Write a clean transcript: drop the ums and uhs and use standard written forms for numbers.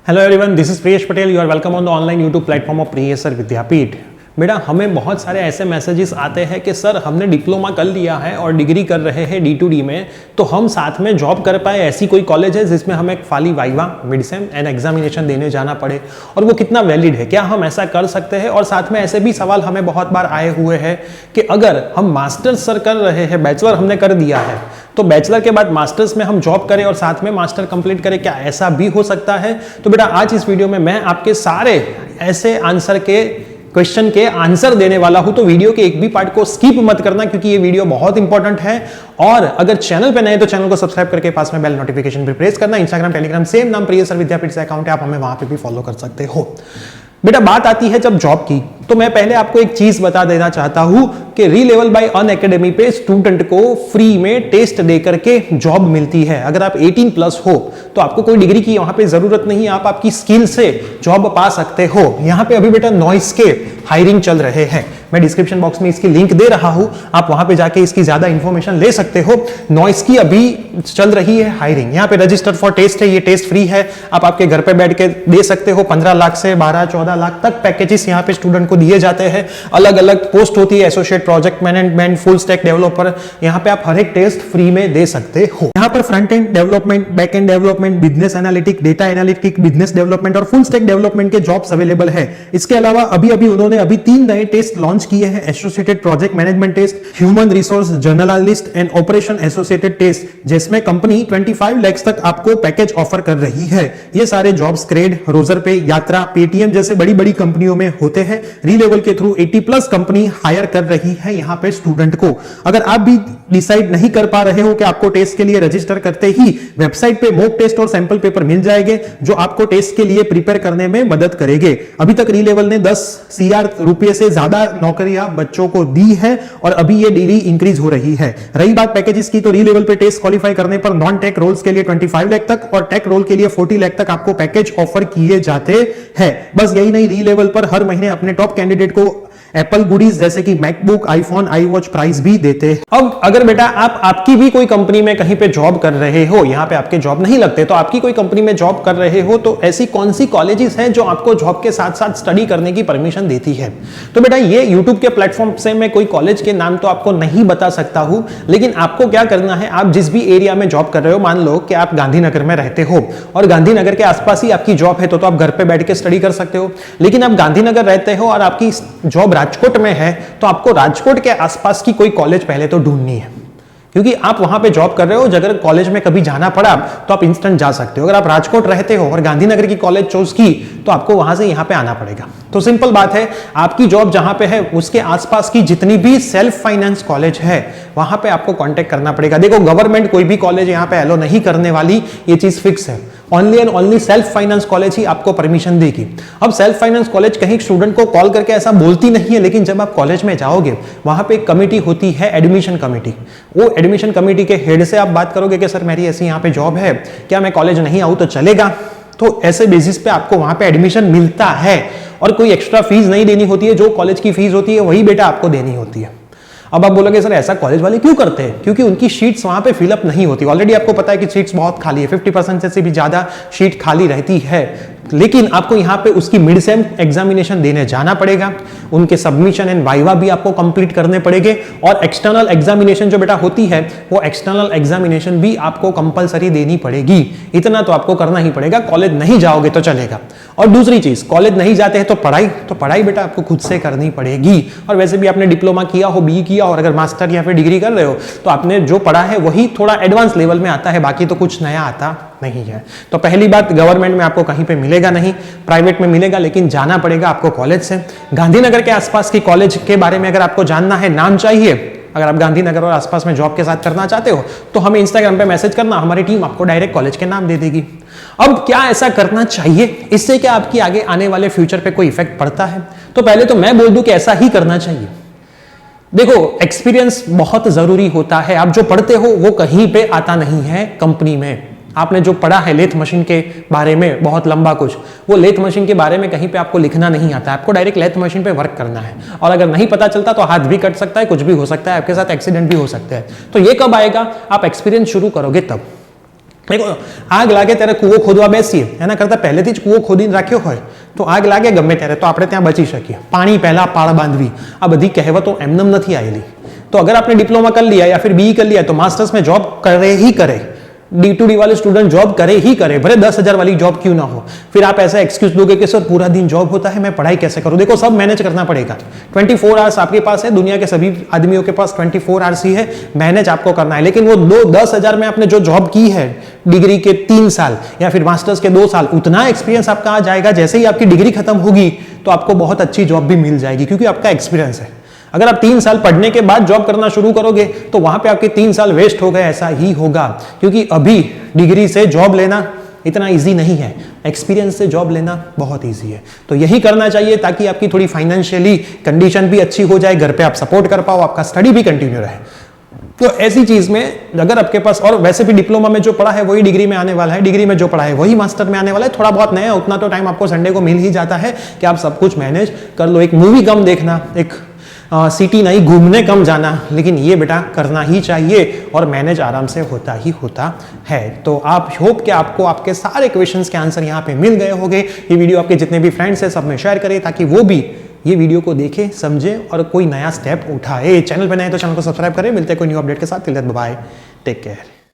Hello everyone, this is Priyesh Patel. You are welcome on the online YouTube platform of Priyesh Vidyapeeth. बेटा, हमें बहुत सारे ऐसे मैसेजेस आते हैं कि सर हमने डिप्लोमा कर लिया है और डिग्री कर रहे हैं D2D में, तो हम साथ में जॉब कर पाए। ऐसी कोई कॉलेज है जिसमें हमें खाली viva, mid sem and examination देने जाना पड़े, और वो कितना वैलिड है? क्या हम ऐसा कर सकते हैं? और साथ में ऐसे भी सवाल हमें बहुत बार आए हुए हैं कि अगर हम मास्टर्स सर कर रहे हैं, बैचलर हमने कर दिया है, तो बैचलर के बाद मास्टर्स में हम जॉब करें और साथ में मास्टर कंप्लीट करें, क्या ऐसा भी हो सकता है? तो बेटा, आज इस वीडियो में मैं आपके सारे ऐसे आंसर के क्वेश्चन के आंसर देने वाला हूं, तो वीडियो के एक भी पार्ट को स्किप मत करना, क्योंकि ये वीडियो बहुत इंपॉर्टेंट है। और अगर चैनल पे नए तो चैनल को सब्सक्राइब करके पास में बेल नोटिफिकेशन भी प्रेस करना। इंस्टाग्राम, टेलीग्राम सेम नाम प्रियेश विद्यापीठ से अकाउंट है, आप हमें वहां पे भी फॉलो कर सकते हो। बेटा, बात आती है जब जॉब की, तो मैं पहले आपको एक चीज बता देना चाहता हूं कि री लेवल बाय अनअकैडमी पे स्टूडेंट को फ्री में टेस्ट दे करके जॉब मिलती है। अगर आप 18 प्लस हो तो आपको कोई डिग्री की वहां पे जरूरत नहीं, आप आपकी स्किल से जॉब पा सकते हो। यहां पे अभी बेटा नॉइस के हायरिंग चल रहे हैं, मैं डिस्क्रिप्शन बॉक्स में इसकी लिंक दे रहा हूं, आप वहां पे जाके इसकी ज्यादा इंफॉर्मेशन ले सकते हो। नॉइस की अभी चल रही है हायरिंग, यहाँ पे रजिस्टर फॉर टेस्ट है, ये टेस्ट फ्री है, आप आपके घर पे बैठ के दे सकते हो। 15 लाख से 12-14 लाख तक पैकेजेस यहाँ पे स्टूडेंट को दिए जाते हैं। अलग अलग पोस्ट होती है, associate, project management, full stack developer, यहाँ पे आप हर एक टेस्ट फ्री में दे सकते हो। यहाँ पर front end development, back and development, business analytic, data analytic, business development और फुल स्टैक डेवलपमेंट के जॉब्स अवेलेबल है। इसके अलावा अभी उन्होंने 3 नए टेस्ट लॉन्च किए हैं, associated project management test, human resource journalist and operation associated test, जिसमें कंपनी 25 लाख तक आपको पैकेज ऑफर कर रही है। ये सारे जॉब्स क्रेड, रोजर पे, यात्रा, पेटीएम जैसे बड़ी बड़ी कंपनियों में होते हैं। री लेवल के थ्रू 80 प्लस कंपनी हायर कर रही है यहाँ पे स्टूडेंट को। अगर आप भी डिसाइड नहीं कर पा रहे हो कि आपको टेस्ट के लिए रजिस्टर करते ही वेबसाइट पे मॉक टेस्ट और सैंपल पेपर मिल जाएंगे, जो आपको टेस्ट के लिए प्रिपेयर करने में मदद करेंगे। अभी तक री लेवल ने 10 CR रुपए से ज्यादा नौकरियां बच्चों को दी है और अभी ये डेली इंक्रीज हो रही है। रही बात पैकेजेस की, तो री लेवल पे टेस्ट क्वालिफाई करने पर नॉन टेक रोल्स के लिए 25 लाख तक और टेक रोल के लिए 40 लाख तक आपको पैकेज ऑफर किए जाते हैं। बस यही नहीं, री लेवल पर हर महीने अपने टॉप कैंडिडेट को एप्पल गुडीज जैसे कि मैकबुक, आईफोन, iWatch प्राइस भी देते हैं। अब अगर बेटा आपकी भी कोई कंपनी में कहीं पे जॉब कर रहे हो, यहाँ पे आपके जॉब नहीं लगते, तो आपकी कोई कंपनी में जॉब कर रहे हो, तो ऐसी कौन सी कॉलेजेस हैं जो आपको जॉब के साथ साथ स्टडी करने की परमिशन देती है? तो बेटा, ये यूट्यूब के प्लेटफॉर्म से मैं कोई कॉलेज के नाम तो आपको नहीं बता सकता हूं, लेकिन आपको क्या करना है, आप जिस भी एरिया में जॉब कर रहे हो, मान लो कि आप गांधीनगर में रहते हो और गांधीनगर के आसपास ही आपकी जॉब है, तो आप घर पे बैठ के स्टडी कर सकते हो। लेकिन आप गांधीनगर रहते हो और आपकी जॉब राजकोट में है, तो आपको राजकोट के आसपास की कोई कॉलेज पहले तो ढूंढनी है, क्योंकि आप वहां पे जॉब कर रहे हो। अगर कॉलेज में कभी जाना पड़ा तो आप इंस्टेंट जा सकते हो। अगर आप राजकोट रहते हो और गांधीनगर की कॉलेज चूज की, तो आपको वहां से यहां पे आना पड़ेगा। तो सिंपल बात है, आपकी जॉब जहां पे है उसके आसपास की जितनी भी सेल्फ फाइनेंस कॉलेज है, वहां पे आपको कांटेक्ट करना पड़ेगा। देखो, गवर्नमेंट कोई भी कॉलेज यहां पे एलो नहीं करने वाली, ये चीज फिक्स है। Only and only self finance college ही आपको परमिशन देगी। अब सेल्फ फाइनेंस कॉलेज कहीं स्टूडेंट को कॉल करके ऐसा बोलती नहीं है, लेकिन जब आप कॉलेज में जाओगे, वहां पे एक कमिटी होती है, एडमिशन कमिटी। वो एडमिशन कमिटी के हेड से आप बात करोगे कि सर मेरी ऐसी यहाँ पे जॉब है, क्या मैं कॉलेज नहीं आऊँ तो चलेगा? तो ऐसे बेसिस पे आपको वहां पे एडमिशन मिलता है और कोई एक्स्ट्रा फीस नहीं देनी होती है। जो कॉलेज की फीस होती है वही बेटा आपको देनी होती है। अब आप बोलोगे सर ऐसा कॉलेज वाले क्यों करते हैं? क्योंकि उनकी शीट्स वहां पे फिलअप नहीं होती। ऑलरेडी आपको पता है कि शीट्स बहुत खाली है, 50% से भी ज्यादा शीट खाली रहती है, लेकिन आपको यहाँ पे उसकी मिड सेम एग्जामिनेशन देने जाना पड़ेगा। उनके सबमिशन एंड वाइवा भी आपको कंप्लीट करने पड़ेंगे, और एक्सटर्नल एग्जामिनेशन जो बेटा होती है, वो एक्सटर्नल एग्जामिनेशन भी आपको कंपलसरी देनी पड़ेगी। इतना तो आपको करना ही पड़ेगा, कॉलेज नहीं जाओगे तो चलेगा। और दूसरी चीज, कॉलेज नहीं जाते हैं तो पढ़ाई बेटा आपको खुद से करनी पड़ेगी। और वैसे भी आपने डिप्लोमा किया हो, BE किया, और अगर मास्टर या फिर डिग्री कर रहे हो, तो आपने जो पढ़ा है वही थोड़ा एडवांस लेवल में आता है, बाकी तो कुछ नया आता नहीं है। तो पहली बात, गवर्नमेंट में आपको कहीं पे मिलेगा नहीं, प्राइवेट में मिलेगा, लेकिन जाना पड़ेगा आपको कॉलेज से। गांधीनगर के आसपास की कॉलेज के बारे में अगर आपको जानना है, नाम चाहिए, अगर आप गांधीनगर और आसपास में जॉब के साथ करना चाहते हो, तो हमें इंस्टाग्राम पे मैसेज करना, हमारी टीम आपको डायरेक्ट कॉलेज के नाम दे देगी। अब क्या ऐसा करना चाहिए? इससे क्या आपकी आगे आने वाले फ्यूचर पे कोई इफेक्ट पड़ता है? तो पहले तो मैं बोल दूं कि ऐसा ही करना चाहिए। देखो, एक्सपीरियंस बहुत जरूरी होता है। आप जो पढ़ते हो वो कहीं पे आता नहीं है कंपनी में। आपने जो पढ़ा है लेथ मशीन के बारे में बहुत लंबा कुछ, वो लेथ मशीन के बारे में कहीं पे आपको लिखना नहीं आता है। आपको डायरेक्ट लेथ मशीन पे वर्क करना है, और अगर नहीं पता चलता तो हाथ भी कट सकता है, कुछ भी हो सकता है, आपके साथ एक्सीडेंट भी हो सकता है। तो ये कब आएगा? आप एक्सपीरियंस शुरू करोगे तब। देखो आग लागे ત્યારે કૂવો ખોદવા બેસીએ એના કરતાં પહેલેથી જ કૂવો ખોદીને રાખ્યો હોય તો આગ લાગે ગમે ત્યારે તો આપણે ત્યાં બચી શકીએ. પાણી પહેલા પાળ બાંધવી, આ બધી કહેવતો એમનેમ નથી આવેલી. तो अगर आपने डिप्लोमा कर लिया या फिर बीई कर लिया तो मास्टर्स में जॉब करे ही करे. D2D वाले स्टूडेंट जॉब करे ही करे, भले 10,000 वाली जॉब क्यों ना हो. फिर आप ऐसा एक्सक्यूज दोगे कि सर पूरा दिन जॉब होता है, मैं पढ़ाई कैसे करूं. देखो सब मैनेज करना पड़ेगा. 24 आवर्स आपके पास है, दुनिया के सभी आदमियों के पास 24 आवर्स ही है, मैनेज आपको करना है. लेकिन वो 10,000 में आपने जो जॉब की है डिग्री के 3 साल या फिर मास्टर्स के 2 साल, उतना एक्सपीरियंस आपका आ जाएगा. जैसे ही आपकी डिग्री खत्म होगी तो आपको बहुत अच्छी जॉब भी मिल जाएगी क्योंकि आपका एक्सपीरियंस है. अगर आप 3 साल पढ़ने के बाद जॉब करना शुरू करोगे तो वहां पे आपके 3 साल वेस्ट हो गए, ऐसा ही होगा. क्योंकि अभी डिग्री से जॉब लेना इतना इजी नहीं है, एक्सपीरियंस से जॉब लेना बहुत इजी है. तो यही करना चाहिए ताकि आपकी थोड़ी फाइनेंशियली कंडीशन भी अच्छी हो जाए, घर पे आप सपोर्ट कर पाओ, आपका स्टडी भी कंटिन्यू रहे. तो ऐसी चीज में अगर आपके पास, और वैसे भी डिप्लोमा में जो पढ़ा है वही डिग्री में आने वाला है, डिग्री में जो पढ़ा है वही मास्टर में आने वाला है. थोड़ा बहुत नया उतना तो टाइम आपको संडे को मिल ही जाता है कि आप सब कुछ मैनेज कर लो. एक मूवी कम देखना, एक सिटी नहीं घूमने कम जाना, लेकिन ये बेटा करना ही चाहिए और मैनेज आराम से होता ही होता है. तो आप होप कि आपको आपके सारे क्वेश्चंस के आंसर यहाँ पे मिल गए होंगे. ये वीडियो आपके जितने भी फ्रेंड्स हैं सब में शेयर करें ताकि वो भी ये वीडियो को देखे, समझे और कोई नया स्टेप उठाए. चैनल पर नए तो चैनल को सब्सक्राइब करें. मिलते हैं कोई न्यू अपडेट के साथ. Till then bye, take care.